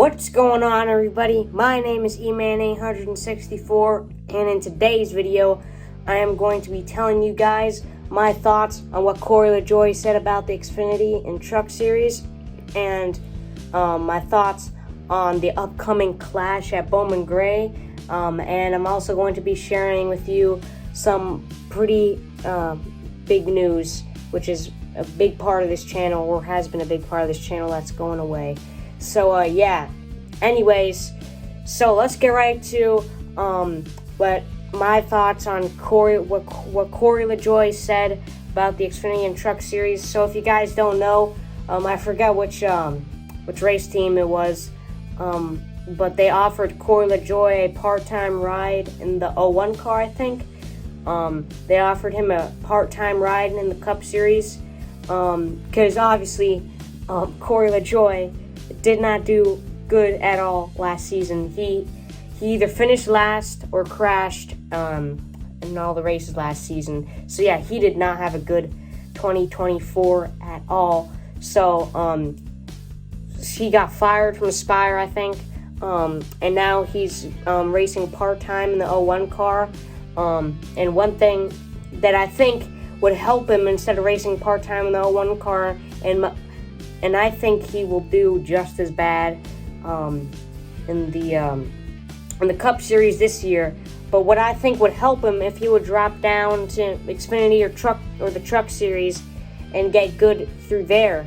What's going on, everybody? My name is eman864, and in today's video I am going to be telling you guys my thoughts on what Corey LaJoie said about the Xfinity and Truck Series, and my thoughts on the upcoming clash at Bowman Gray, and I'm also going to be sharing with you some pretty big news, which is a big part of this channel, or has been a big part of this channel, that's going away. So yeah, anyways, so let's get right to what my thoughts on what Corey LaJoie said about the Xfinity and Truck Series. So if you guys don't know, I forgot which race team it was, but they offered Corey LaJoie a part-time ride in the 01 car, I think. They offered him a part-time ride in the Cup Series, because obviously Corey LaJoie did not do good at all last season. He either finished last or crashed in all the races last season. So yeah, he did not have a good 2024 at all. So he got fired from Aspire, I think, and now he's racing part-time in the 01 car. And one thing that I think would help him, instead of racing part-time in the 01 car, and I think he will do just as bad in the Cup Series this year. But what I think would help him, if he would drop down to Xfinity or the Truck Series and get good through there,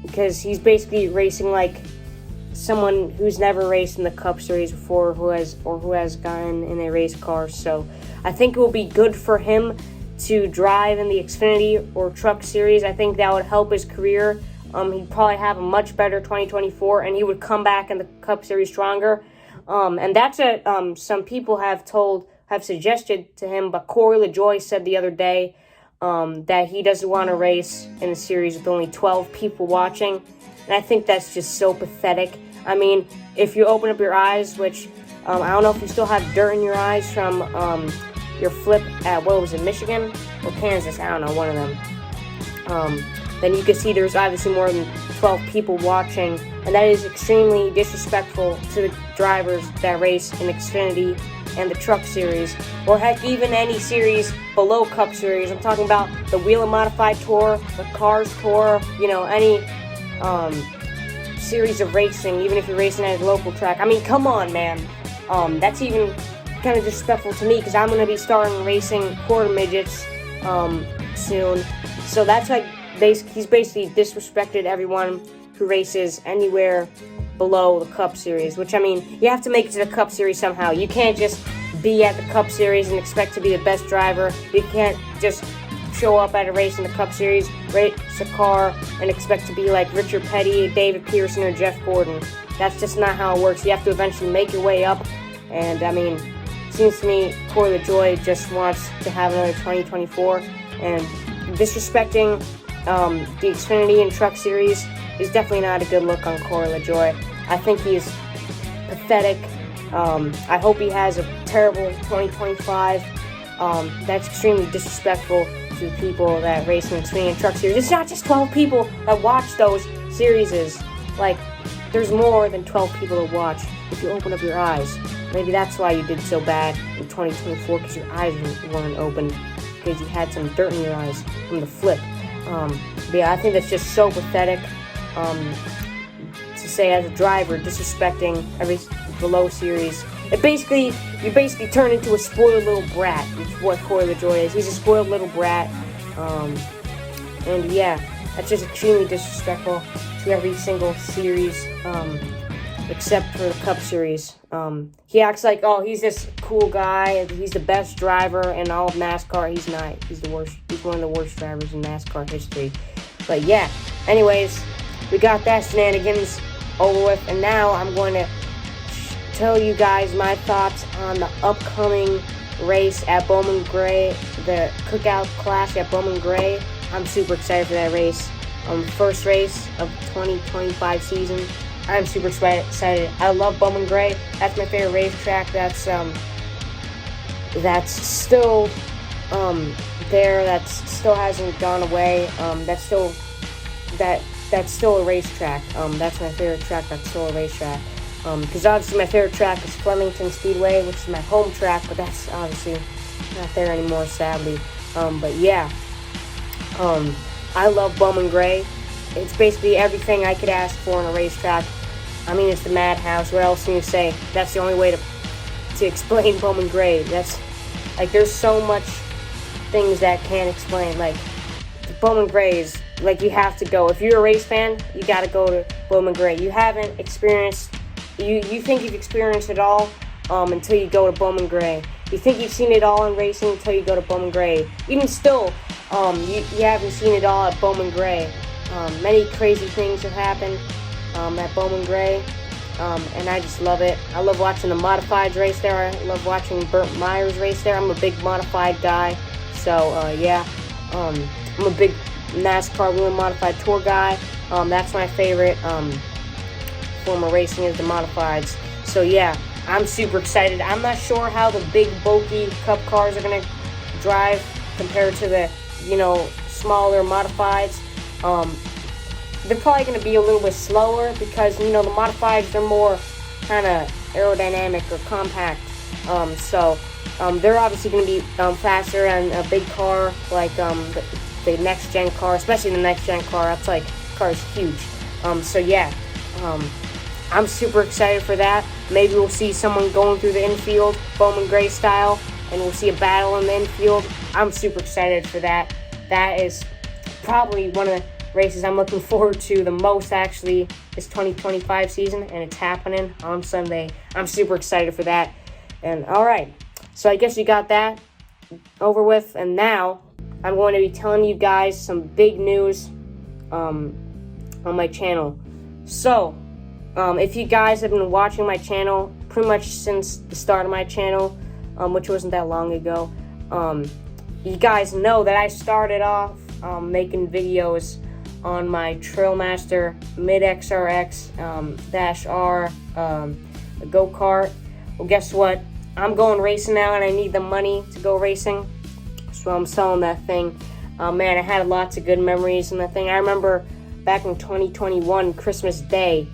because he's basically racing like someone who's never raced in the Cup Series before, who has gotten in a race car. So I think it will be good for him to drive in the Xfinity or Truck Series. I think that would help his career. He'd probably have a much better 2024, and he would come back in the Cup Series stronger. And that's some people have suggested to him, but Corey LaJoie said the other day that he doesn't want to race in a series with only 12 people watching. And I think that's just so pathetic. I mean, if you open up your eyes, which I don't know if you still have dirt in your eyes from your flip at, what was it, Michigan or Kansas? I don't know, one of them. Then you can see there's obviously more than 12 people watching, and that is extremely disrespectful to the drivers that race in Xfinity and the Truck Series, or heck, even any series below Cup Series. I'm talking about the Wheel and Modified Tour, the Cars Tour, any series of racing, even if you're racing at a local track. I mean, come on, man. That's even kind of disrespectful to me, because I'm going to be starting racing quarter midgets soon. So that's like, he's basically disrespected everyone who races anywhere below the Cup Series, which, I mean, you have to make it to the Cup Series somehow. You can't just be at the Cup Series and expect to be the best driver. You can't just show up at a race in the Cup Series, race a car, and expect to be like Richard Petty, David Pearson, or Jeff Gordon. That's just not how it works. You have to eventually make your way up, and I mean, it seems to me Corey LaJoie just wants to have another 2024, and disrespecting the Xfinity and Truck Series is definitely not a good look on Corey LaJoie. I think he's pathetic. I hope he has a terrible 2025. That's extremely disrespectful to people that race in Xfinity and Truck Series. It's not just 12 people that watch those series. Like, there's more than 12 people to watch if you open up your eyes. Maybe that's why you did so bad in 2024, because your eyes weren't open, because you had some dirt in your eyes from the flip. But yeah, I think that's just so pathetic, to say as a driver, disrespecting every below series. You basically turn into a spoiled little brat, which is what Corey LaJoie is. He's a spoiled little brat, and yeah, that's just extremely disrespectful to every single series, except for the Cup Series. He acts like, oh, he's this cool guy, he's the best driver in all of NASCAR. He's not. He's the worst. He's one of the worst drivers in NASCAR history. But yeah, anyways, we got that shenanigans over with, and now I'm going to tell you guys my thoughts on the upcoming race at Bowman Gray, the Cookout Clash at Bowman Gray. I'm super excited for that race. First race of 2025 season. I'm super excited. I love Bowman Gray. That's my favorite racetrack. That's still there. That still hasn't gone away. That that's still a racetrack. That's my favorite track. That's still a racetrack. Because obviously my favorite track is Flemington Speedway, which is my home track, but that's obviously not there anymore, sadly. But yeah, I love Bowman Gray. It's basically everything I could ask for in a racetrack. I mean, it's the madhouse. What else can you say? That's the only way to explain Bowman Gray. That's like, there's so much things that can't explain. Like, Bowman Gray is like, you have to go. If you're a race fan, you got to go to Bowman Gray. You haven't experienced. You think you've experienced it all until you go to Bowman Gray. You think you've seen it all in racing until you go to Bowman Gray. Even still, you haven't seen it all at Bowman Gray. Many crazy things have happened at Bowman Gray, and I just love it. I love watching the modifieds race there. I love watching Burt Myers race there. I'm a big modified guy, so yeah. I'm a big NASCAR Wheel Modified Tour guy. That's my favorite form of racing, is the modifieds. So yeah, I'm super excited. I'm not sure how the big bulky Cup cars are gonna drive compared to the, smaller modifieds. They're probably going to be a little bit slower because, the modifieds, they're more kind of aerodynamic or compact. So they're obviously going to be faster than a big car like the next-gen car, especially the next-gen car. That's like, car's huge. So yeah, I'm super excited for that. Maybe we'll see someone going through the infield, Bowman Gray style, and we'll see a battle in the infield. I'm super excited for that. That is probably one of the races I'm looking forward to the most, actually, this 2025 season, and it's happening on Sunday. I'm super excited for that. And all right, so I guess you got that over with, and now I'm going to be telling you guys some big news on my channel. So if you guys have been watching my channel pretty much since the start of my channel, which wasn't that long ago, you guys know that I started off making videos on my Trailmaster Mid XRX -R go-kart. Well, guess what? I'm going racing now, and I need the money to go racing, so I'm selling that thing. Man, I had lots of good memories in that thing. I remember back in 2021, Christmas Day,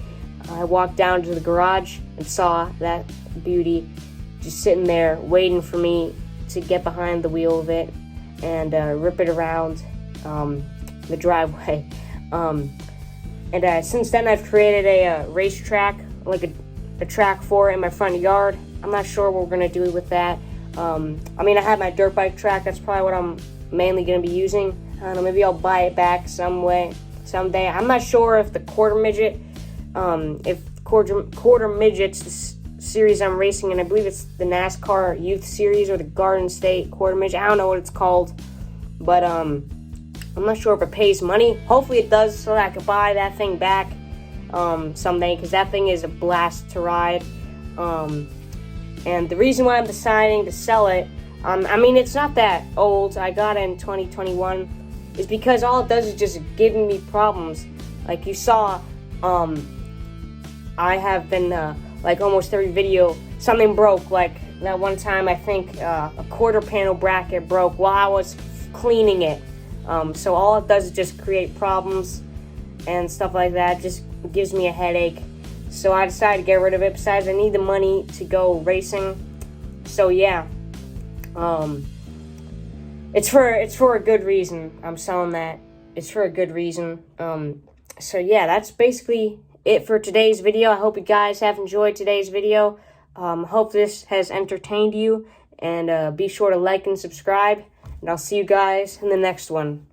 I walked down to the garage and saw that beauty just sitting there waiting for me to get behind the wheel of it and rip it around the driveway. And since then, I've created a racetrack, like a track for it in my front yard. I'm not sure what we're going to do with that. I mean, I have my dirt bike track. That's probably what I'm mainly going to be using. I don't know, maybe I'll buy it back someday. I'm not sure if the quarter midget, quarter midget's the series I'm racing in. I believe it's the NASCAR Youth Series or the Garden State Quarter Midget. I don't know what it's called, but I'm not sure if it pays money. Hopefully it does, so that I can buy that thing back someday, because that thing is a blast to ride. And the reason why I'm deciding to sell it, I mean, it's not that old. I got it in 2021. Is because all it does is just giving me problems. Like you saw, I have been like almost every video, something broke. Like that one time, I think a quarter panel bracket broke while I was cleaning it. So all it does is just create problems and stuff like that. Just gives me a headache. So I decided to get rid of it. Besides, I need the money to go racing. So yeah, it's for a good reason. I'm selling that. It's for a good reason. So yeah, that's basically it for today's video. I hope you guys have enjoyed today's video. Hope this has entertained you, and be sure to like and subscribe. And I'll see you guys in the next one.